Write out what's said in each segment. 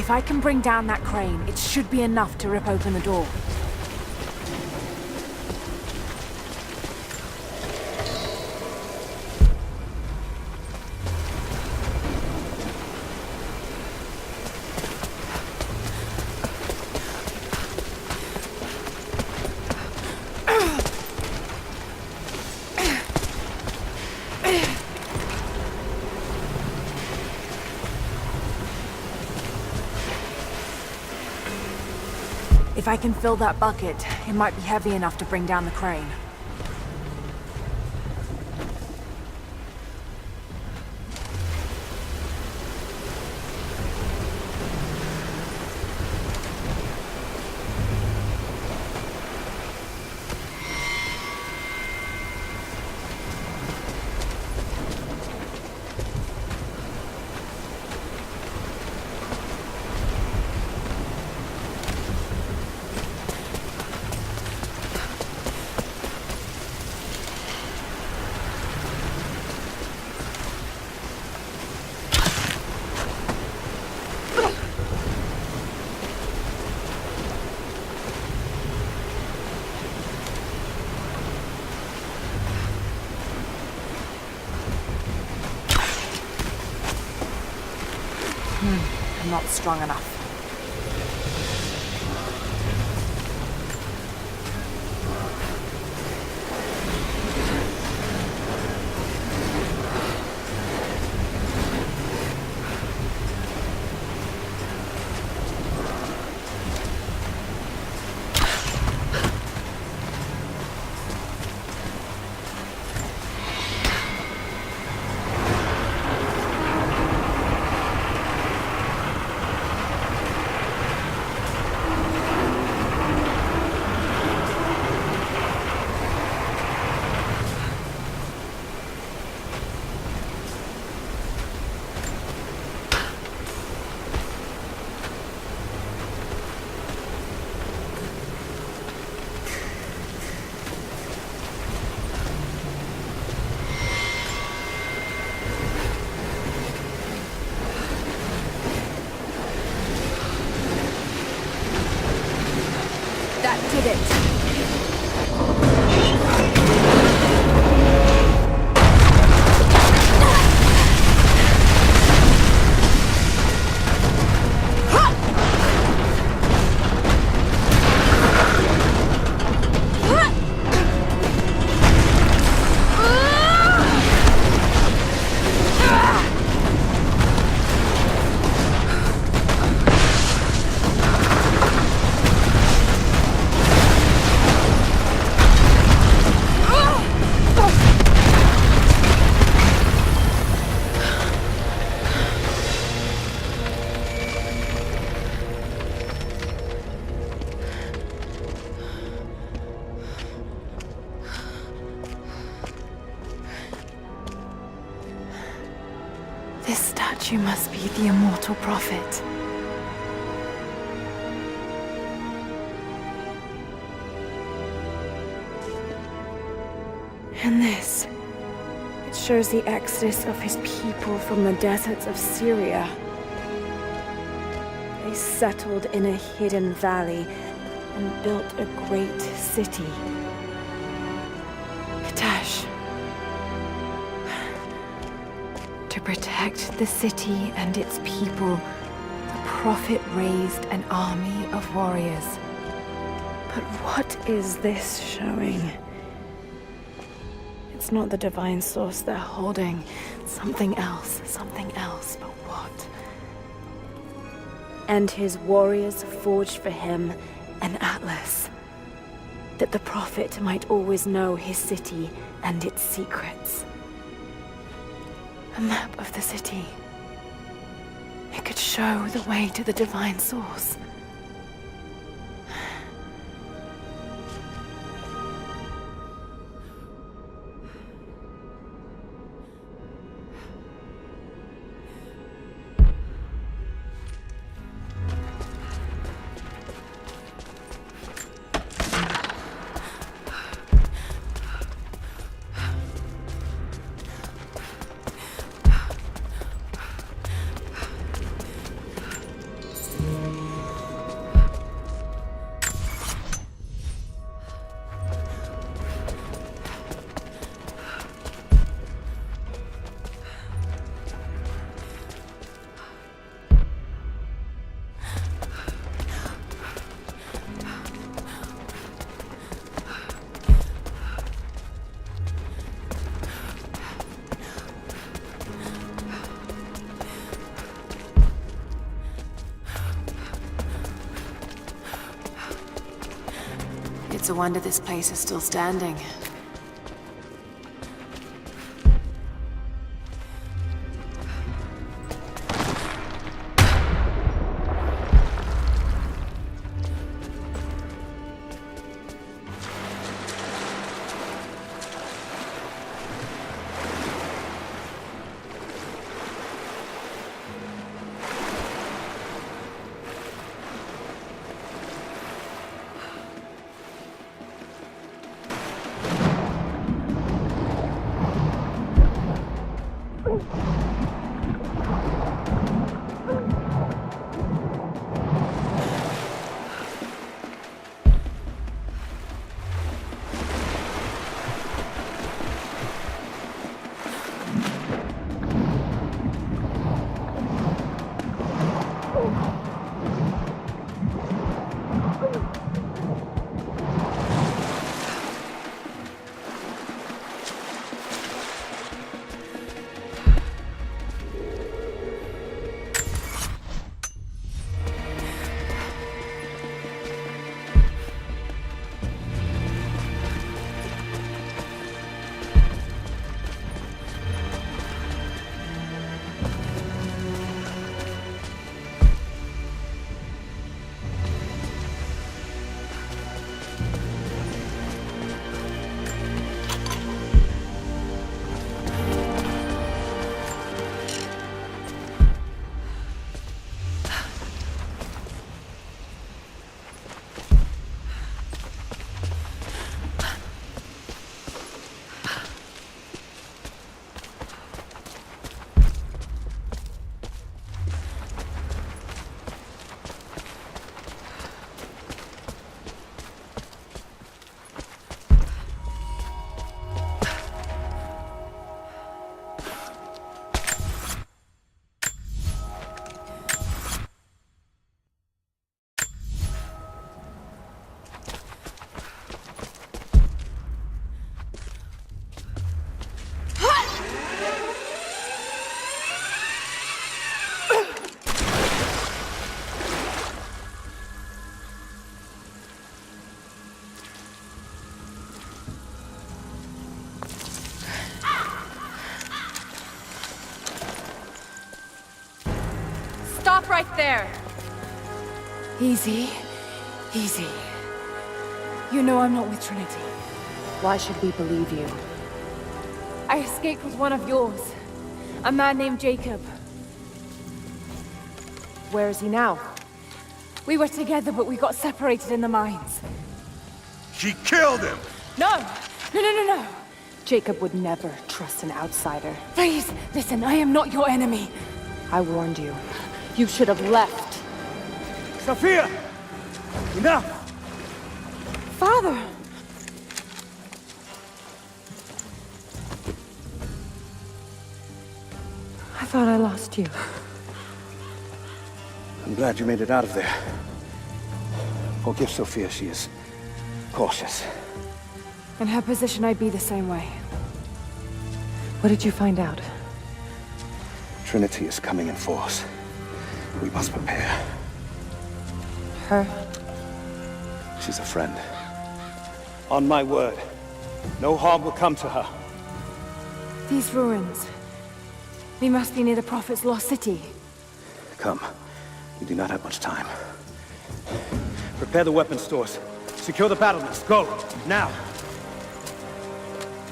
If I can bring down that crane, it should be enough to rip open the door. If I can fill that bucket, it might be heavy enough to bring down the crane. I'm not strong enough. Did it. This statue must be the immortal prophet. And this, it shows the exodus of his people from the deserts of Syria. They settled in a hidden valley and built a great city. To protect the city and its people, the prophet raised an army of warriors. But what is this showing? It's not the divine source they're holding. Something else, but what? And his warriors forged for him an atlas, that the prophet might always know his city and its secrets. A map of the city. It could show the way to the divine source. It's a wonder this place is still standing. Stop right there! Easy. Easy. You know I'm not with Trinity. Why should we believe you? I escaped with one of yours. A man named Jacob. Where is he now? We were together, but we got separated in the mines. She killed him! No! No! Jacob would never trust an outsider. Please, listen, I am not your enemy. I warned you. You should have left. Sophia! Enough! Father! I thought I lost you. I'm glad you made it out of there. Forgive Sophia, she is cautious. In her position, I'd be the same way. What did you find out? Trinity is coming in force. We must prepare. Her? She's a friend. On my word, no harm will come to her. These ruins. We must be near the Prophet's lost city. Come. We do not have much time. Prepare the weapon stores. Secure the battlements. Go! Now!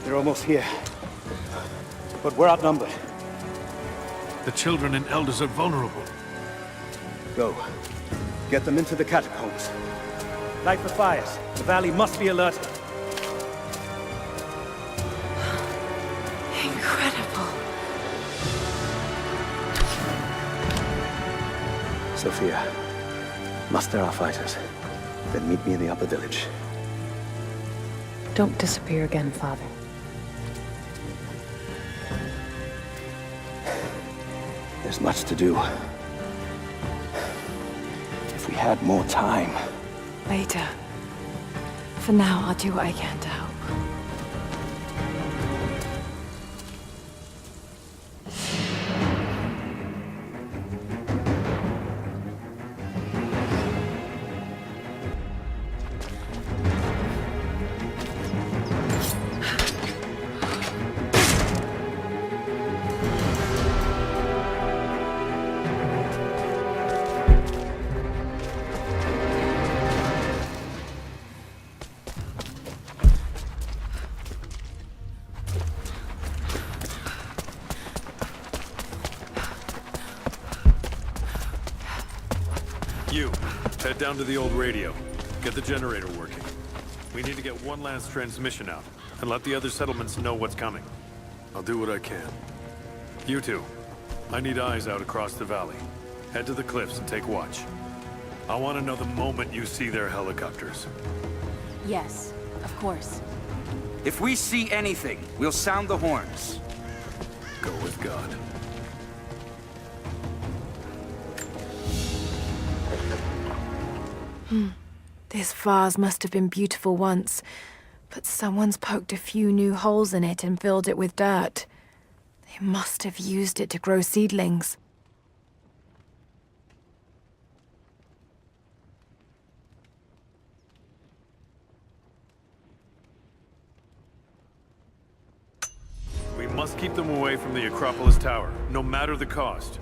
They're almost here. But we're outnumbered. The children and elders are vulnerable. Go. Get them into the catacombs. Light the fires. The valley must be alerted. Incredible. Sophia, muster our fighters. Then meet me in the upper village. Don't disappear again, Father. There's much to do. If we had more time. Later. For now, I'll do what I can to help. Head down to the old radio. Get the generator working. We need to get one last transmission out, and let the other settlements know what's coming. I'll do what I can. You two, I need eyes out across the valley. Head to the cliffs and take watch. I want to know the moment you see their helicopters. Yes, of course. If we see anything, we'll sound the horns. Go with God. This vase must have been beautiful once, but someone's poked a few new holes in it and filled it with dirt. They must have used it to grow seedlings. We must keep them away from the Acropolis Tower, no matter the cost.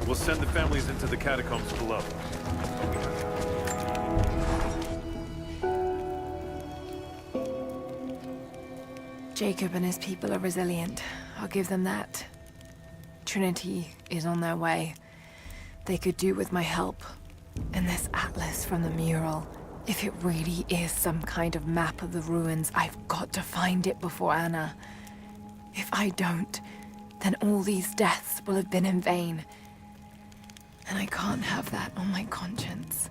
We'll send the families into the catacombs below. Jacob and his people are resilient. I'll give them that. Trinity is on their way. They could do with my help. And this atlas from the mural. If it really is some kind of map of the ruins, I've got to find it before Anna. If I don't, then all these deaths will have been in vain. And I can't have that on my conscience.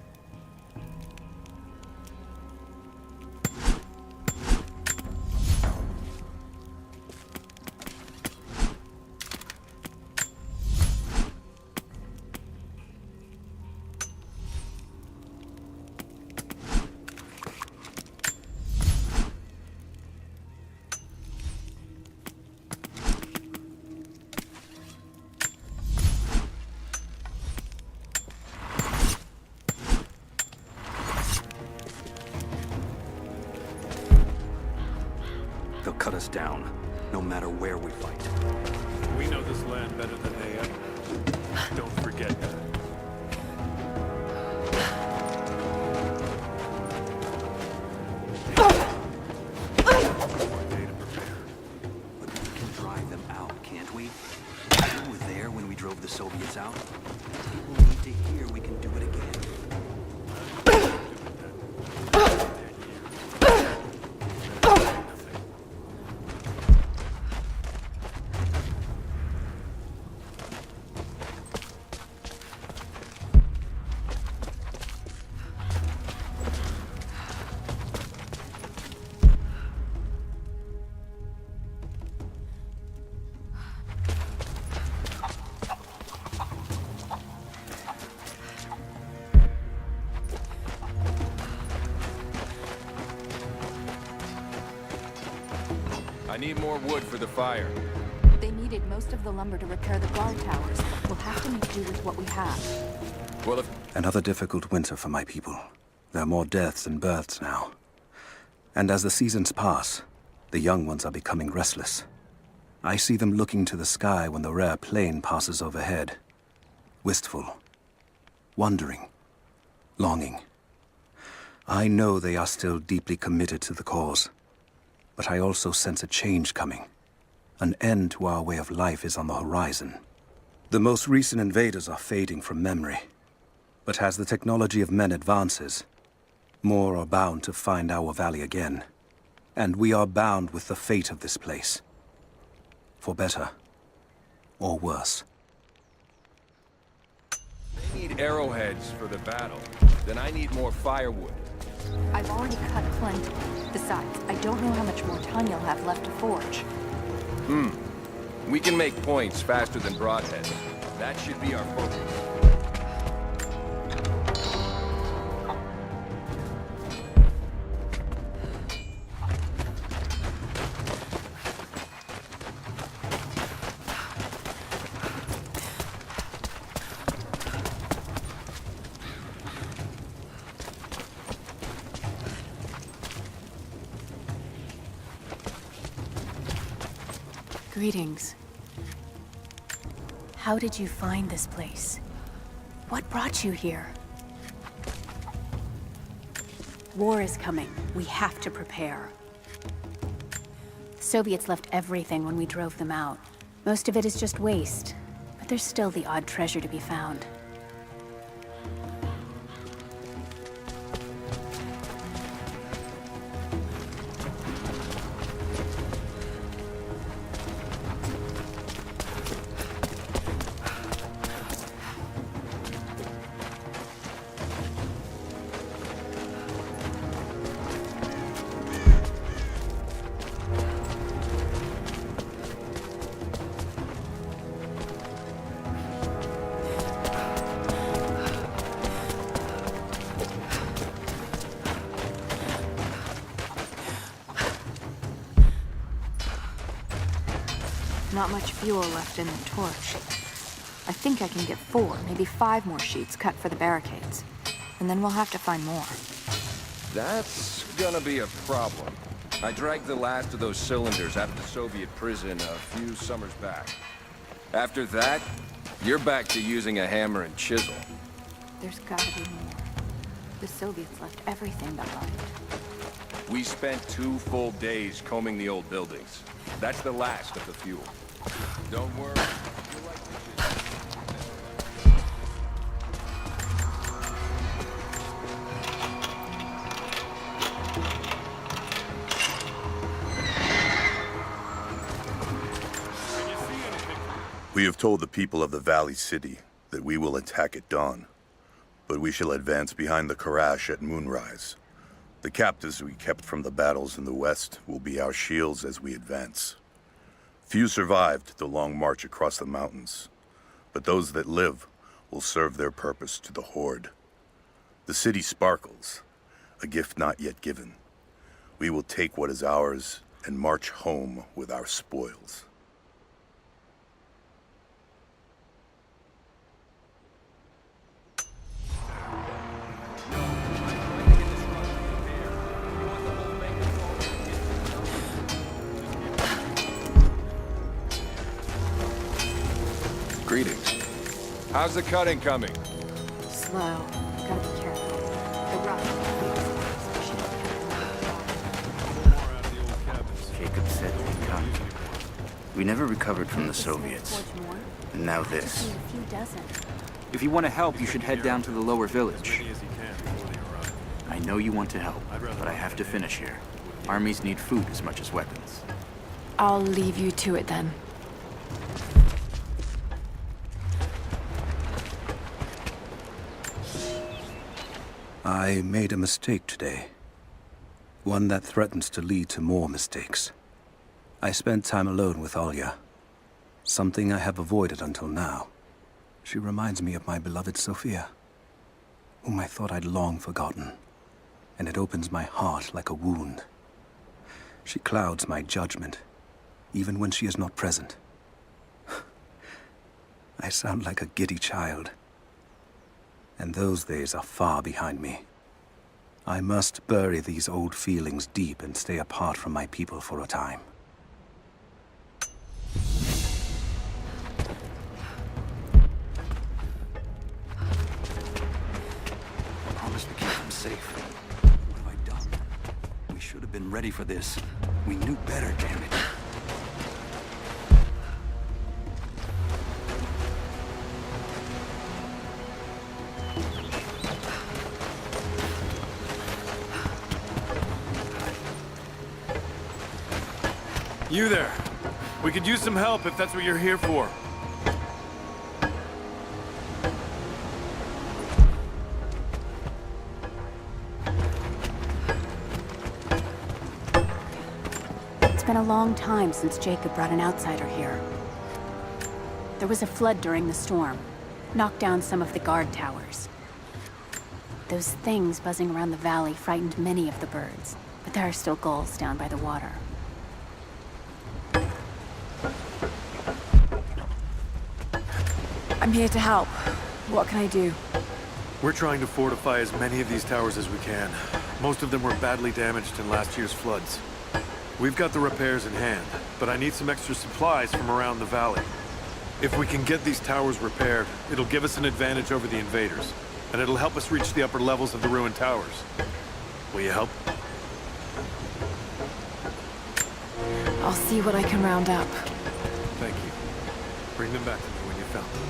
They'll cut us down, no matter where we fight. We know this land better than they ever. Don't forget that. But we can drive them out, can't we? We were there when we drove the Soviets out. People need to hear we can do it again. I need more wood for the fire. They needed most of the lumber to repair the guard towers. We'll have to make do with what we have. Well, if... Another difficult winter for my people. There are more deaths than births now. And as the seasons pass, the young ones are becoming restless. I see them looking to the sky when the rare plane passes overhead. Wistful. Wondering. Longing. I know they are still deeply committed to the cause. But I also sense a change coming. An end to our way of life is on the horizon. The most recent invaders are fading from memory. But as the technology of men advances, more are bound to find our valley again. And we are bound with the fate of this place. For better or worse. They need arrowheads for the battle. Then I need more firewood. I've already cut plenty. Besides, I don't know how much more time you'll have left to forge. We can make points faster than broadheads. That should be our focus. Greetings. How did you find this place? What brought you here? War is coming. We have to prepare. The Soviets left everything when we drove them out. Most of it is just waste, but there's still the odd treasure to be found. Not much fuel left in the torch. I think I can get 4, maybe 5 more sheets cut for the barricades. And then we'll have to find more. That's gonna be a problem. I dragged the last of those cylinders out of the Soviet prison a few summers back. After that, you're back to using a hammer and chisel. There's gotta be more. The Soviets left everything behind. We spent 2 full days combing the old buildings. That's the last of the fuel. Don't worry. We have told the people of the Valley City that we will attack at dawn, but we shall advance behind the Karash at moonrise. The captives we kept from the battles in the west will be our shields as we advance. Few survived the long march across the mountains, but those that live will serve their purpose to the Horde. The city sparkles, a gift not yet given. We will take what is ours and march home with our spoils. Greetings. How's the cutting coming? Slow. Gotta be careful. The rock. Jacob said they'd come. We never recovered from the Soviets. And now this. A few dozen. If you want to help, you should head down to the lower village. Many as he can before they arrive. I know you want to help, but I have to finish here. Armies need food as much as weapons. I'll leave you to it then. I made a mistake today. One that threatens to lead to more mistakes. I spent time alone with Olya. Something I have avoided until now. She reminds me of my beloved Sophia, whom I thought I'd long forgotten. And it opens my heart like a wound. She clouds my judgment, even when she is not present. I sound like a giddy child. And those days are far behind me. I must bury these old feelings deep and stay apart from my people for a time. I promised to keep them safe. What have I done? We should have been ready for this. We knew better, damn it. You there. We could use some help if that's what you're here for. It's been a long time since Jacob brought an outsider here. There was a flood during the storm. Knocked down some of the guard towers. Those things buzzing around the valley frightened many of the birds, but there are still gulls down by the water. I'm here to help. What can I do? We're trying to fortify as many of these towers as we can. Most of them were badly damaged in last year's floods. We've got the repairs in hand, but I need some extra supplies from around the valley. If we can get these towers repaired, it'll give us an advantage over the invaders, and it'll help us reach the upper levels of the ruined towers. Will you help? I'll see what I can round up. Thank you. Bring them back to me when you found them.